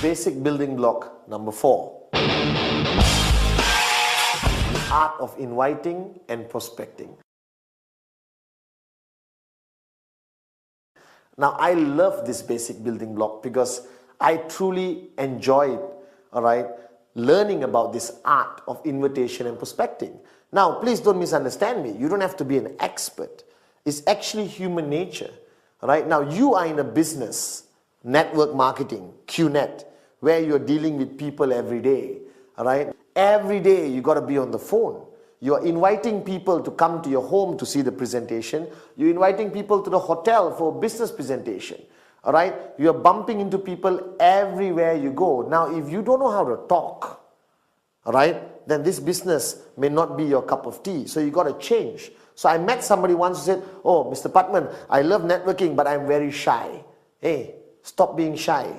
basic building block number 4. The art of inviting and prospecting. Now, I love this basic building block because I truly enjoyed, learning about this art of invitation and prospecting. Now, please don't misunderstand me. You don't have to be an expert. It's actually human nature, right? Now, you are in a business, network marketing, QNet, where you're dealing with people every day, all right? Every day you got to be on the phone. You're inviting people to come to your home to see the presentation. You're inviting people to the hotel for a business presentation, all right? You're bumping into people everywhere you go. Now, if you don't know how to talk, all right, then this business may not be your cup of tea. So you got to change. So I met somebody once who said, "Oh, Mr. Patman, I love networking, but I'm very shy." Hey, stop being shy,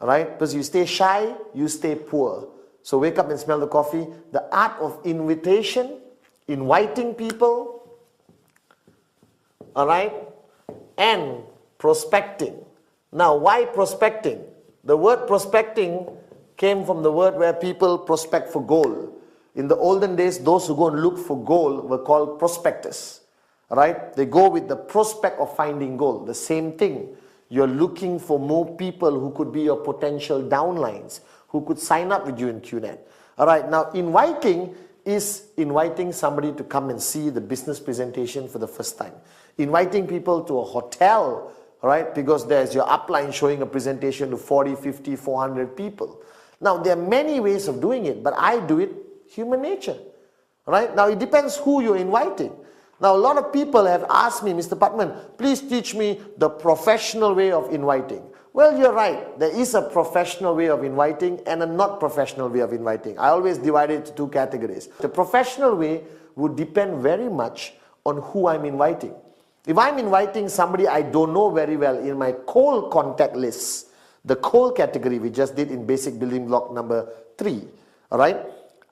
all right? Because you stay shy, you stay poor. So wake up and smell the coffee. The art of invitation, inviting people, all right, and prospecting. Now, why prospecting? The word prospecting came from the word where people prospect for gold. In the olden days, those who go and look for gold were called prospectors, all right? They go with the prospect of finding gold. The same thing. You're looking for more people who could be your potential downlines, who could sign up with you in QNet. All right, now inviting is inviting somebody to come and see the business presentation for the first time. Inviting people to a hotel, all right, because there's your upline showing a presentation to 40, 50, 400 people. Now, there are many ways of doing it, but I do it human nature, all right? Now, it depends who you're inviting. Now, a lot of people have asked me, "Mr. Patman, please teach me the professional way of inviting." Well, you're right. There is a professional way of inviting and a not professional way of inviting. I always divide it into 2 categories. The professional way would depend very much on who I'm inviting. If I'm inviting somebody I don't know very well in my cold contact list, the cold category we just did in basic building block number 3, all right,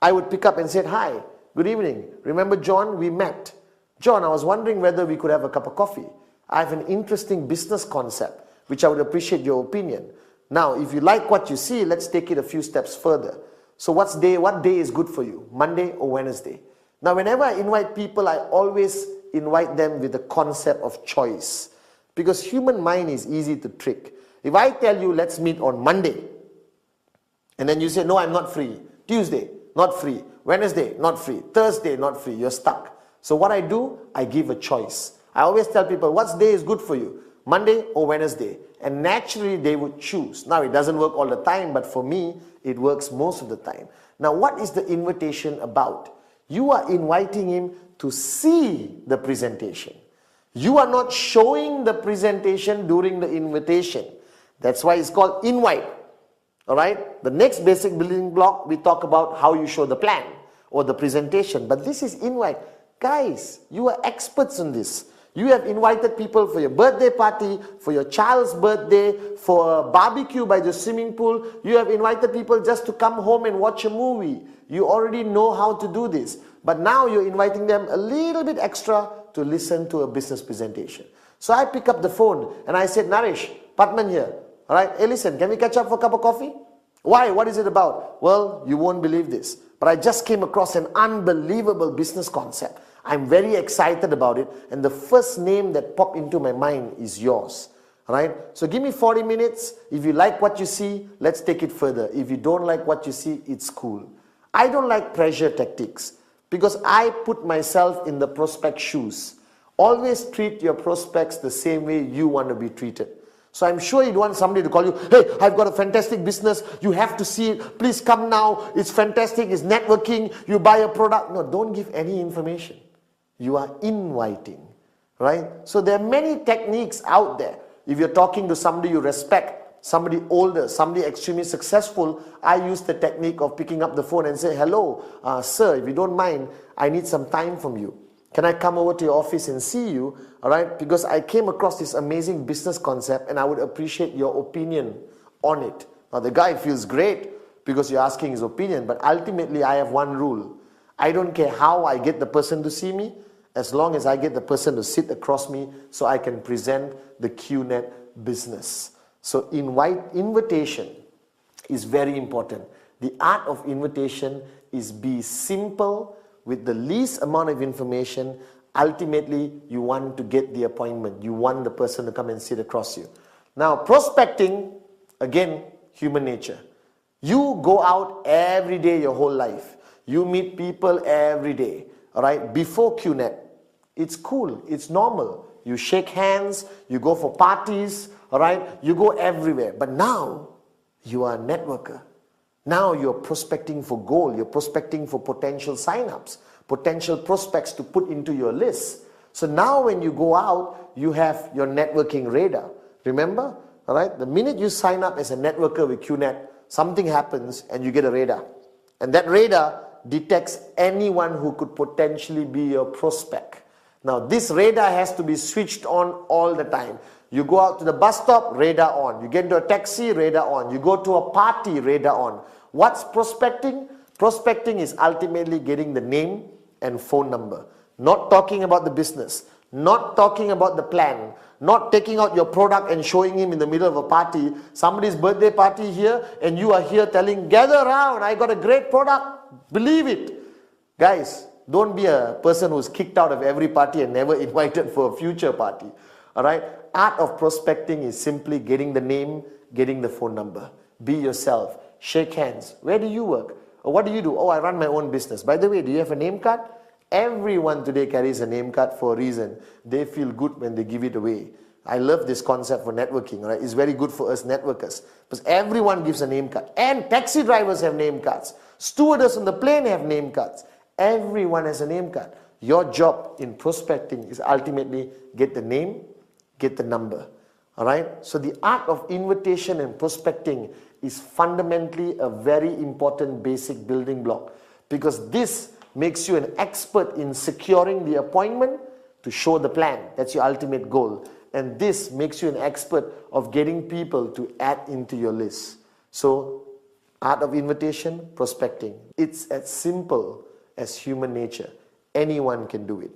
I would pick up and say, "Hi, good evening. Remember John? We met. John, I was wondering whether we could have a cup of coffee. I have an interesting business concept, which I would appreciate your opinion. Now, if you like what you see, let's take it a few steps further. So what day is good for you? Monday or Wednesday?" Now, whenever I invite people, I always invite them with the concept of choice. Because human mind is easy to trick. If I tell you, "Let's meet on Monday," and then you say, "No, I'm not free. Tuesday, not free. Wednesday, not free. Thursday, not free," you're stuck. So what I do, I give a choice. I always tell people, "What day is good for you? Monday or Wednesday?" And naturally they would choose. Now, it doesn't work all the time, but for me, it works most of the time. Now, what is the invitation about? You are inviting him to see the presentation. You are not showing the presentation during the invitation. That's why it's called invite. All right? The next basic building block, we talk about how you show the plan or the presentation. But this is invite. Guys, you are experts in this. You have invited people for your birthday party, for your child's birthday, for a barbecue by the swimming pool. You have invited people just to come home and watch a movie. You already know how to do this. But now you're inviting them a little bit extra to listen to a business presentation. So I pick up the phone and I said, "Naresh, Patman here. All right, hey, listen, can we catch up for a cup of coffee?" "Why? What is it about?" "Well, you won't believe this, but I just came across an unbelievable business concept. I'm very excited about it, and the first name that popped into my mind is yours. All right? So give me 40 minutes. If you like what you see, let's take it further. If you don't like what you see, it's cool." I don't like pressure tactics because I put myself in the prospect shoes. Always treat your prospects the same way you want to be treated. So I'm sure you don't want somebody to call you, "Hey, I've got a fantastic business. You have to see it. Please come now. It's fantastic. It's networking. You buy a product." No, don't give any information. You are inviting, right? So there are many techniques out there. If you're talking to somebody you respect, somebody older, somebody extremely successful, I use the technique of picking up the phone and say, "Hello, sir, if you don't mind, I need some time from you. Can I come over to your office and see you?" All right, because I came across this amazing business concept and I would appreciate your opinion on it. Now, the guy feels great because you're asking his opinion, but ultimately I have one rule. I don't care how I get the person to see me, as long as I get the person to sit across me so I can present the QNet business. So invitation is very important. The art of invitation is be simple with the least amount of information. Ultimately, you want to get the appointment. You want the person to come and sit across you. Now, prospecting, again, human nature. You go out every day your whole life. You meet people every day, all right? Before QNet, it's cool, it's normal. You shake hands, you go for parties, all right? You go everywhere. But now, you are a networker. Now you're prospecting for gold. You're prospecting for potential sign-ups, potential prospects to put into your list. So now when you go out, you have your networking radar. Remember? All right? The minute you sign up as a networker with QNet, something happens and you get a radar. And that radar detects anyone who could potentially be your prospect. Now this radar has to be switched on all the time. You go out to the bus stop, radar on. You get into a taxi, radar on. You go to a party, radar on. What's prospecting? Prospecting is ultimately getting the name and phone number. Not talking about the business. Not talking about the plan. Not taking out your product and showing him in the middle of a party. Somebody's birthday party here and you are here telling, gather around, I got a great product. Believe it. Guys, don't be a person who's kicked out of every party and never invited for a future party. Alright? Art of prospecting is simply getting the name, getting the phone number. Be yourself. Shake hands. Where do you work? Or what do you do? Oh, I run my own business. By the way, do you have a name card? Everyone today carries a name card for a reason. They feel good when they give it away. I love this concept for networking. Right? It's very good for us networkers. Because everyone gives a name card. And taxi drivers have name cards. Stewardess on the plane have name cards. Everyone has a name card. Your job in prospecting is ultimately get the name, get the number. Alright? So the art of invitation and prospecting is fundamentally a very important basic building block. Because this makes you an expert in securing the appointment to show the plan. That's your ultimate goal. And this makes you an expert of getting people to add into your list. So, art of invitation, prospecting. It's as simple as human nature. Anyone can do it.